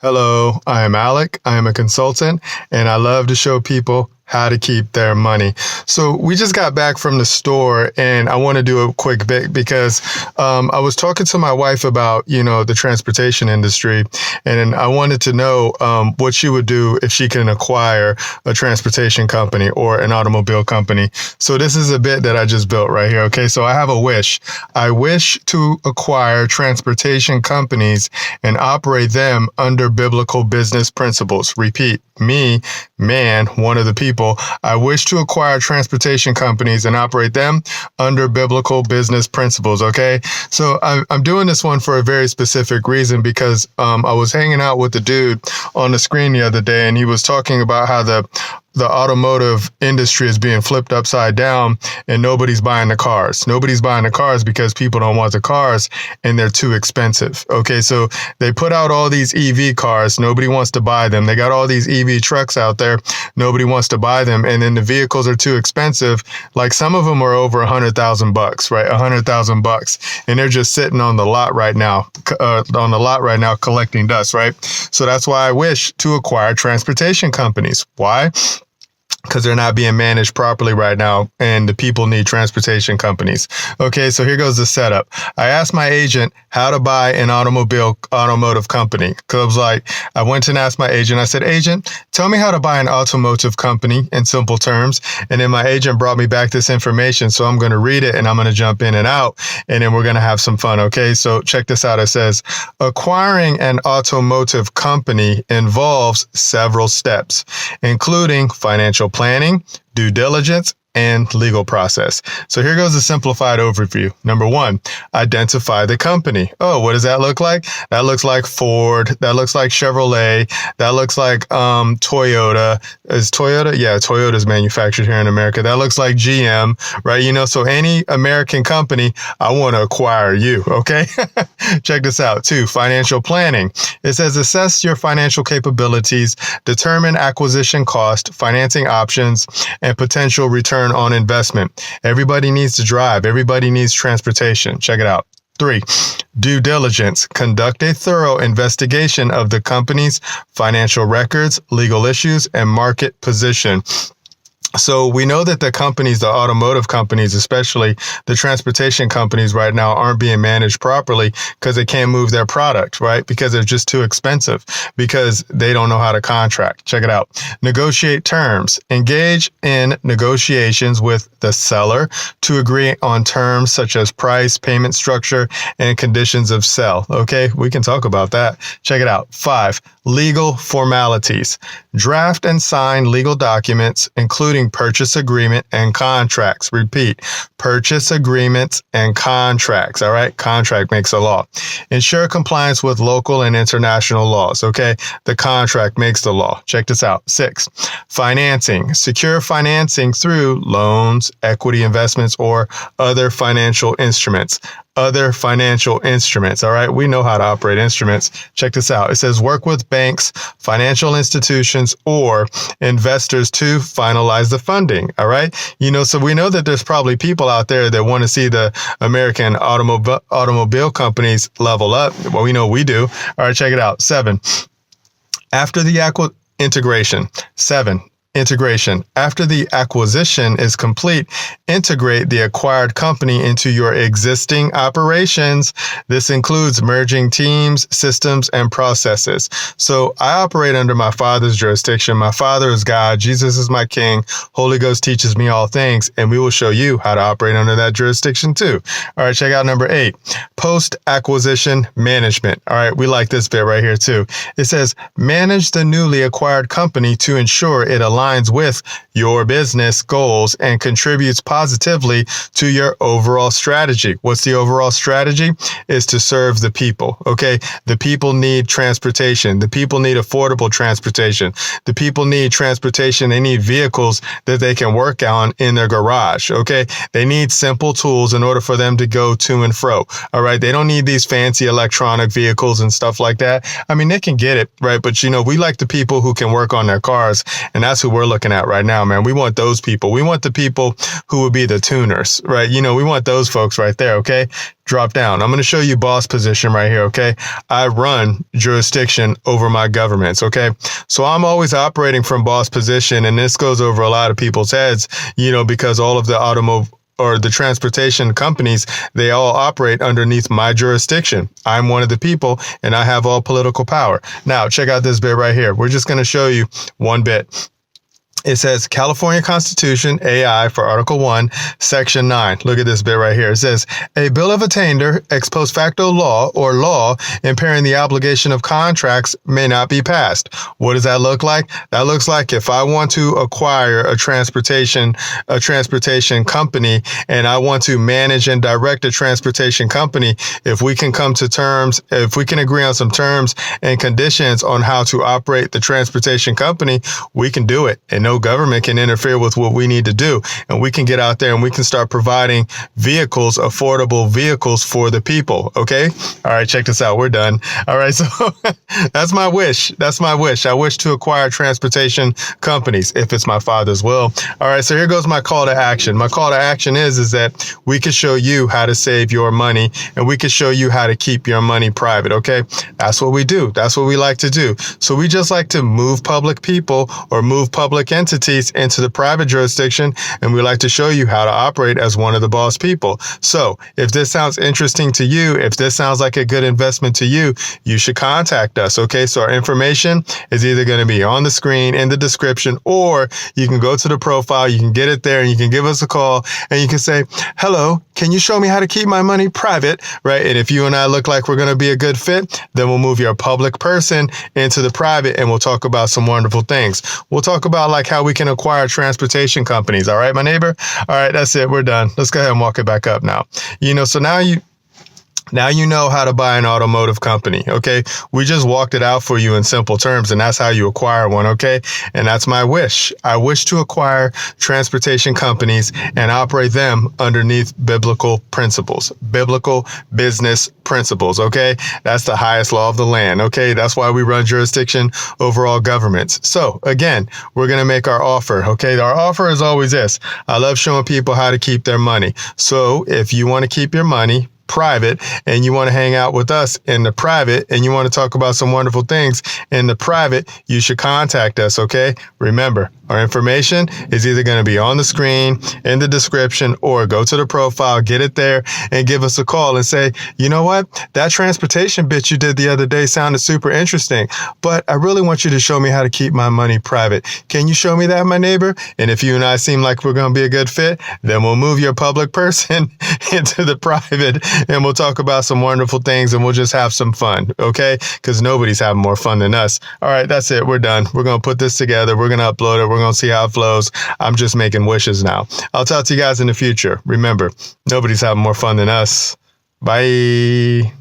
Hello, I am Alec. I am a consultant and I love to show people how to keep their money. So we just got back from the store and I want to do a quick bit because I was talking to my wife about, the transportation industry, and I wanted to know what she would do if she can acquire a transportation company or an automobile company. So this is a bit that I just built right here. Okay, so I have a wish. I wish to acquire transportation companies and operate them under biblical business principles. Repeat, me, man, one of the people. I wish to acquire transportation companies and operate them under biblical business principles. Okay. So I'm doing this one for a very specific reason because I was hanging out with the dude on the screen the other day and he was talking about how the automotive industry is being flipped upside down and nobody's buying the cars. Nobody's buying the cars because people don't want the cars and they're too expensive. Okay, so they put out all these EV cars. Nobody wants to buy them. They got all these EV trucks out there. Nobody wants to buy them. And then the vehicles are too expensive. Like some of them are over $100,000, right? $100,000. And they're just sitting on the lot right now, collecting dust, right? So that's why I wish to acquire transportation companies. Why? Because they're not being managed properly right now, and the people need transportation companies. Okay, so here goes the setup. I asked my agent how to buy an automotive company. Because I went and asked my agent, I said, agent, tell me how to buy an automotive company in simple terms. And then my agent brought me back this information. So I'm going to read it and I'm going to jump in and out, and then we're going to have some fun. Okay, so check this out. It says, acquiring an automotive company involves several steps, including financial planning, due diligence, and legal process. So here goes a simplified overview. Number one, identify the company. Oh, what does that look like? That looks like Ford. That looks like Chevrolet. That looks like Toyota. Is Toyota? Yeah, Toyota's manufactured here in America. That looks like GM, right? So any American company, I want to acquire you, okay? Check this out. Two, financial planning. It says assess your financial capabilities, determine acquisition cost, financing options, and potential return on investment. Everybody needs to drive. Everybody needs transportation. Check it out. 3, due diligence. Conduct a thorough investigation of the company's financial records, legal issues, and market position. So we know that the companies, the automotive companies, especially the transportation companies right now, aren't being managed properly because they can't move their product, right? Because they're just too expensive, because they don't know how to contract. Check it out. Negotiate terms. Engage in negotiations with the seller to agree on terms such as price, payment structure, and conditions of sale. Okay, we can talk about that. Check it out. 5, legal formalities. Draft and sign legal documents, including purchase agreement and contracts. Repeat, purchase agreements and contracts. All right. Contract makes a law. Ensure compliance with local and international laws. Okay. The contract makes the law. Check this out. 6, financing. Secure financing through loans, equity investments, or other financial instruments. Other financial instruments. All right. We know how to operate instruments. Check this out. It says work with banks, financial institutions, or investors to finalize the funding. All right. So we know that there's probably people out there that want to see the American automobile companies level up. Well, we know we do. All right. Check it out. 7, after the integration. 7, integration. After the acquisition is complete, integrate the acquired company into your existing operations. This includes merging teams, systems, and processes. So I operate under my Father's jurisdiction. My Father is God. Jesus is my King. Holy Ghost teaches me all things, and we will show you how to operate under that jurisdiction too. All right, check out number 8, post-acquisition management. All right, we like this bit right here too. It says, manage the newly acquired company to ensure it aligns with your business goals and contributes positively to your overall strategy. What's the overall strategy? Is to serve the people. Okay. The people need transportation. The people need affordable transportation. The people need transportation. They need vehicles that they can work on in their garage. Okay. They need simple tools in order for them to go to and fro. All right. They don't need these fancy electronic vehicles and stuff like that. I mean, they can get it, right? But we like the people who can work on their cars, and that's who we're looking at right now, man. We want those people. We want the people who would be the tuners, right? We want those folks right there, okay? Drop down. I'm going to show you boss position right here, okay? I run jurisdiction over my governments, okay? So I'm always operating from boss position, and this goes over a lot of people's heads, because all of the the transportation companies, they all operate underneath my jurisdiction. I'm one of the people, and I have all political power. Now, check out this bit right here. We're just going to show you one bit. It says California Constitution, AI for Article 1, Section 9. Look at this bit right here. It says, a bill of attainder, ex post facto law, or law impairing the obligation of contracts may not be passed. What does that look like? That looks like if I want to acquire a transportation company, and I want to manage and direct a transportation company, if we can come to terms, if we can agree on some terms and conditions on how to operate the transportation company, we can do it. And no government can interfere with what we need to do. And we can get out there and we can start providing vehicles, affordable vehicles for the people. Okay. All right. Check this out. We're done. All right. So that's my wish. That's my wish. I wish to acquire transportation companies if it's my Father's will. All right. So here goes my call to action. My call to action is that we can show you how to save your money, and we can show you how to keep your money private. Okay. That's what we do. That's what we like to do. So we just like to move public people or move public entities into the private jurisdiction, and we like to show you how to operate as one of the boss people. So if this sounds interesting to you, if this sounds like a good investment to you, you should contact us. Okay, so our information is either going to be on the screen in the description, or you can go to the profile, you can get it there, and you can give us a call, and you can say, hello, can you show me how to keep my money private, right? And if you and I look like we're going to be a good fit, then we'll move your public person into the private, and we'll talk about some wonderful things. We'll talk about like how we can acquire transportation companies. All right, my neighbor. All right, that's it. We're done. Let's go ahead and walk it back up now. So now you know how to buy an automotive company, okay? We just walked it out for you in simple terms, and that's how you acquire one, okay? And that's my wish. I wish to acquire transportation companies and operate them underneath biblical principles, biblical business principles, okay? That's the highest law of the land, okay? That's why we run jurisdiction over all governments. So, again, we're going to make our offer, okay? Our offer is always this. I love showing people how to keep their money. So, if you want to keep your money private and you want to hang out with us in the private and you want to talk about some wonderful things in the private, you should contact us, okay? Remember, our information is either going to be on the screen, in the description, or go to the profile, get it there, and give us a call and say, you know what? That transportation bit you did the other day sounded super interesting, but I really want you to show me how to keep my money private. Can you show me that, my neighbor? And if you and I seem like we're going to be a good fit, then we'll move your public person into the private, and we'll talk about some wonderful things, and we'll just have some fun, okay? Because nobody's having more fun than us. All right, that's it. We're done. We're going to put this together. We're going to upload it. We're going to see how it flows. I'm just making wishes now. I'll talk to you guys in the future. Remember, nobody's having more fun than us. Bye.